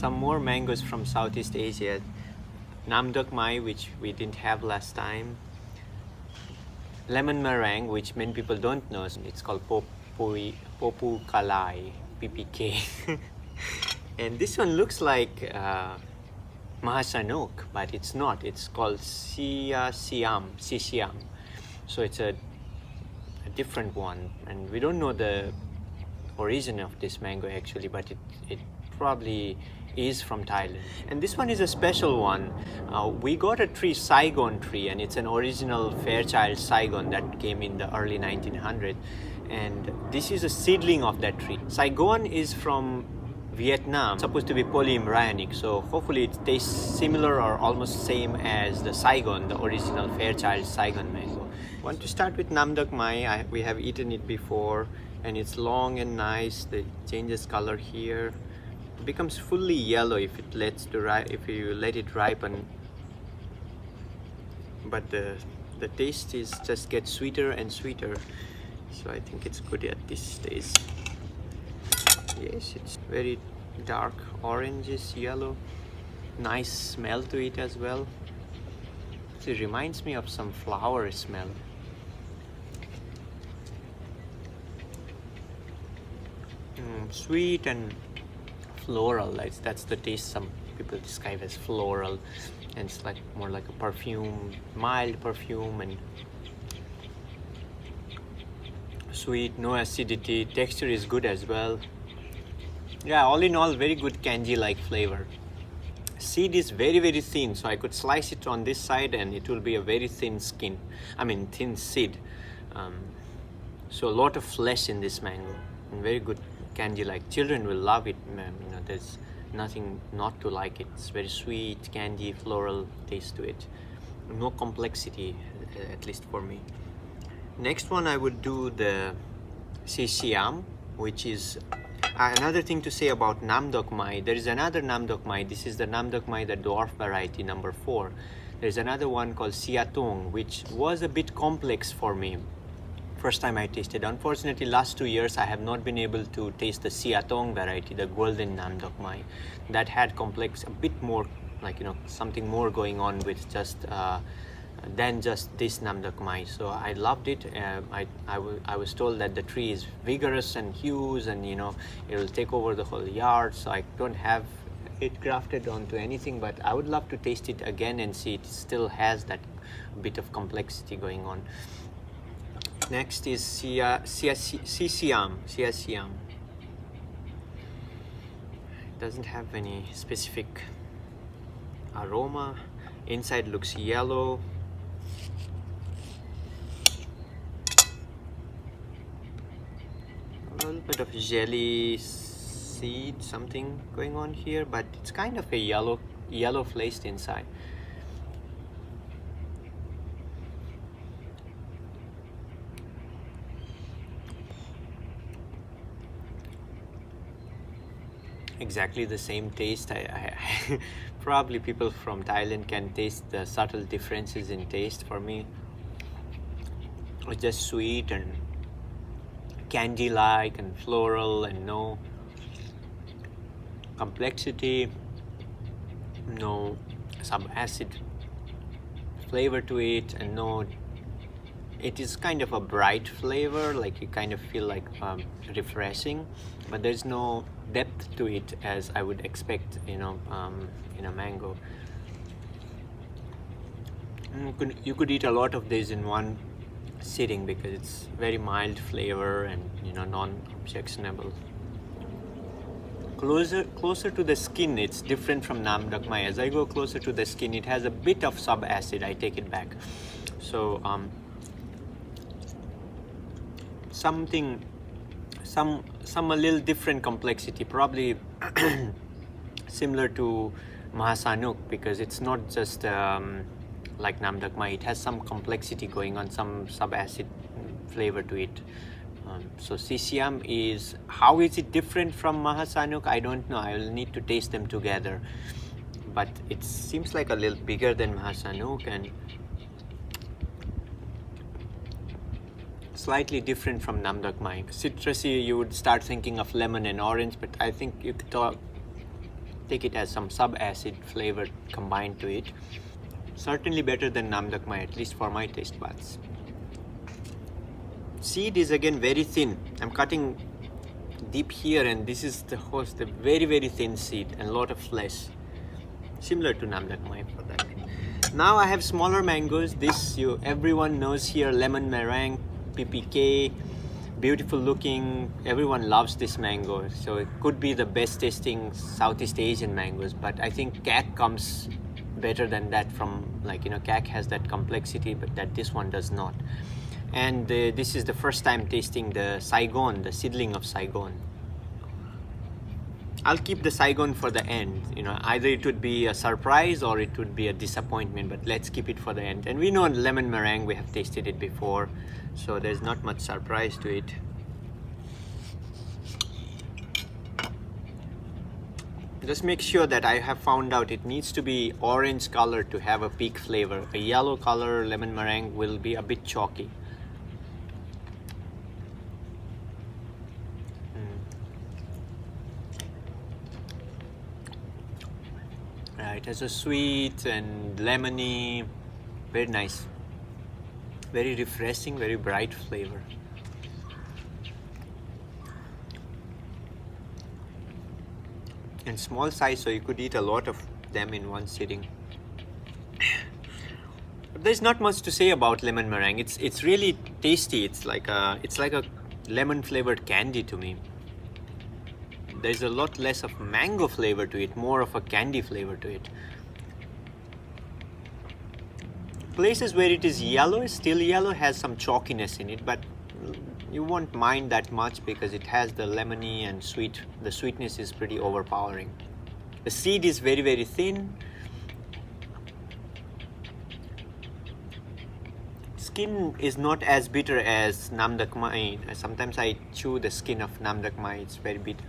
some more mangoes from Southeast Asia. Namdok Mai, which we didn't have last time. Lemon meringue, which many people don't know. It's called Popu Kalai, PPK. And this one looks like Mahasanuk, but it's not. It's called Siiam. So it's a different one, and we don't know the origin of this mango actually, but it probably is from Thailand. And this one is a special one. We got a tree, Saigon tree, and it's an original Fairchild Saigon that came in the early 1900s. And this is a seedling of that tree. Saigon is from Vietnam, supposed to be polyembryonic, so hopefully it tastes similar or almost same as the Saigon, the original Fairchild Saigon mango. I want to start with Namdok Mai. We have eaten it before, and it's long and nice. It changes color here. It becomes fully yellow if you let it ripen. But the taste is just gets sweeter and sweeter. So I think it's good at this stage. Yes, it's very dark oranges, yellow. Nice smell to it as well. It reminds me of some flower smell. Sweet and floral. That's the taste some people describe as floral, and it's like more like a perfume, mild perfume, and sweet, no acidity. Texture is good as well. Yeah, all in all, very good candy-like flavor. Seed is very, very thin, so I could slice it on this side and it will be a very thin thin seed. So a lot of flesh in this mango, and very good candy-like. Children will love it. There's nothing not to like it. It's very sweet, candy, floral taste to it. No complexity, at least for me. Next one, I would do the Siiam, which is another thing to say about Namdok Mai. There is another Namdok Mai. This is the Namdok Mai, the dwarf variety, number 4. There's another one called Siatong, which was a bit complex for me. First time I tasted. Unfortunately, last 2 years I have not been able to taste the Siatong variety, the golden Namdok Mai. That had complex, a bit more, something more going on with just than just this Namdok Mai. So I loved it. I was told that the tree is vigorous and huge, and it will take over the whole yard. So I don't have it grafted onto anything, but I would love to taste it again and see it still has that bit of complexity going on. Next is Siiam. Doesn't have any specific aroma. Inside looks yellow. A little bit of jelly seed, something going on here, but it's kind of a yellow flaked inside. Exactly the same taste. Probably people from Thailand can taste the subtle differences in taste. For me, it's just sweet and candy-like and floral, and no complexity, no sub-acid flavor to it, and no, it is kind of a bright flavor, like you kind of feel like refreshing, but there's no depth to it as I would expect, in a mango. You could eat a lot of these in one sitting because it's very mild flavor and non-objectionable. Closer to the skin, it's different from Namdok Mai. As I go closer to the skin, it has a bit of sub-acid. I take it back. So something, some a little different complexity, probably similar to Mahasanuk, because it's not just like Namdok Mai. It has some complexity going on, some sub-acid flavor to it. So Siiam is, how is it different from Mahasanuk? I don't know. I will need to taste them together. But it seems like a little bigger than Mahasanuk and slightly different from Namdok Mai. Citrusy, you would start thinking of lemon and orange, but I think you could take it as some sub-acid flavor combined to it. Certainly better than Namdok Mai, at least for my taste buds. Seed is again very thin. I'm cutting deep here, and this is the very, very thin seed and a lot of flesh. Similar to Namdok Mai for that. Now I have smaller mangoes. This everyone knows here, lemon meringue, PPK, beautiful looking. Everyone loves this mango. So it could be the best tasting Southeast Asian mangoes, but I think CAC comes better than that from, like, CAC has that complexity, but that this one does not. And this is the first time tasting the Saigon, the seedling of Saigon. I'll keep the Saigon for the end. Either it would be a surprise or it would be a disappointment, but let's keep it for the end. And we know lemon meringue, we have tasted it before, so there's not much surprise to it. Just make sure that I have found out it needs to be orange color to have a peak flavor. A yellow color lemon meringue will be a bit chalky. It has a sweet and lemony, very nice, very refreshing, very bright flavor. And small size, so you could eat a lot of them in one sitting. But there's not much to say about lemon meringue. It's really tasty. It's like a lemon flavored candy to me. There's a lot less of mango flavor to it, more of a candy flavor to it. Places where it is yellow, still yellow, has some chalkiness in it, but you won't mind that much because it has the lemony and sweet. The sweetness is pretty overpowering. The seed is very, very thin. Skin is not as bitter as Namdok Mai. Sometimes I chew the skin of Namdok Mai, it's very bitter.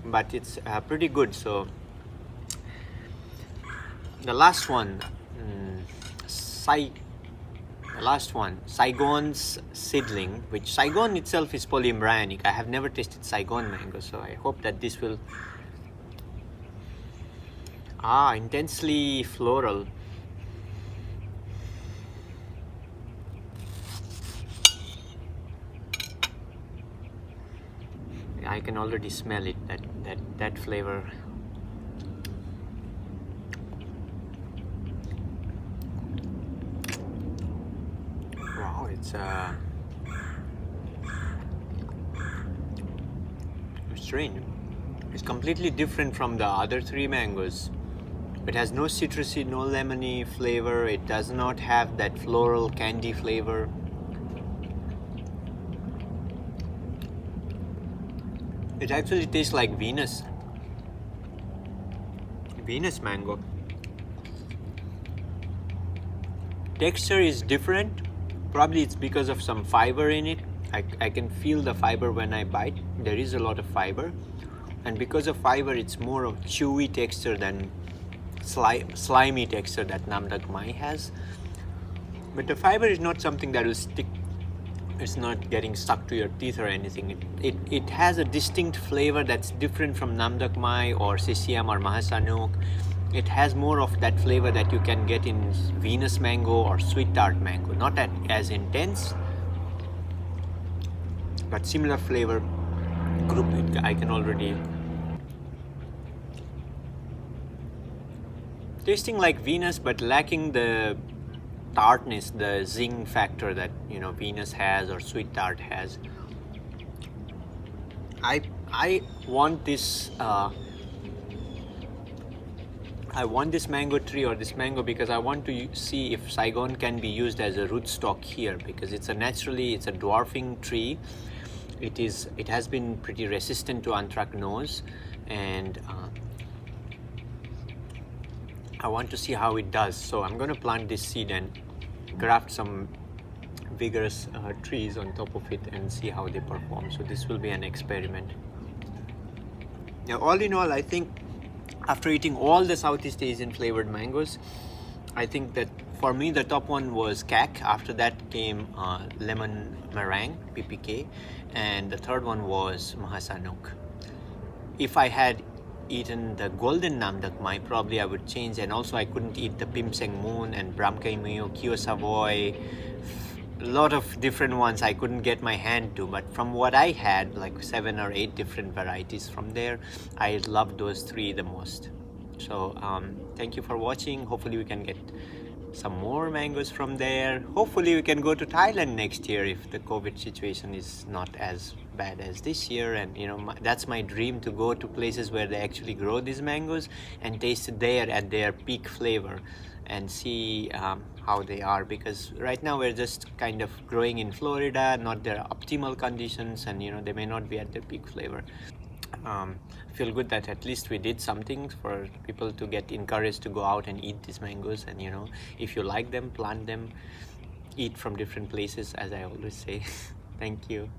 But it's pretty good. So the last one, Saigon's seedling, which Saigon itself is polyembryonic. I have never tasted Saigon mango, so I hope that this will intensely floral. I can already smell it, that flavor. Wow, it's strange. It's completely different from the other three mangoes. It has no citrusy, no lemony flavor. It does not have that floral candy flavor. It actually tastes like Venus mango. Texture is different. Probably it's because of some fiber in it. I can feel the fiber when I bite. There is a lot of fiber. And because of fiber, it's more of chewy texture than slimy texture that Namdok Mai has. But the fiber is not something that will stick. It's not getting stuck to your teeth or anything. It has a distinct flavor that's different from Namdok Mai or Siiam or Mahasanok. It has more of that flavor that you can get in Venus mango or sweet tart mango. Not as intense, but similar flavor group. I can already tasting like Venus, but lacking the tartness, the zing factor that Venus has or sweet tart has. I want this. I want this mango tree or this mango because I want to see if Saigon can be used as a rootstock here, because it's a dwarfing tree. It has been pretty resistant to anthracnose, and I want to see how it does. So I'm going to plant this seed and graft some vigorous trees on top of it and see how they perform. So this will be an experiment. Now, all in all, I think after eating all the Southeast Asian flavored mangoes, I think that for me the top one was CAC. After that came lemon meringue, PPK, and the third one was Mahasanok. If I had eaten the golden Namdok Mai, probably I would change. And also I couldn't eat the Pimseng Moon and Bramcaimeo, Kyo Savoy, a lot of different ones I couldn't get my hand to. But from what I had, like 7 or 8 different varieties from there, I loved those 3 the most. So thank you for watching. Hopefully we can get some more mangoes from there. Hopefully we can go to Thailand next year if the COVID situation is not as bad as this year. And you know, that's my dream, to go to places where they actually grow these mangoes and taste it there at their peak flavor and see how they are, because right now we're just kind of growing in Florida, not their optimal conditions, and you know, they may not be at their peak flavor. Feel good that at least we did something for people to get encouraged to go out and eat these mangoes. And you know, if you like them, plant them, eat from different places, as I always say. Thank you.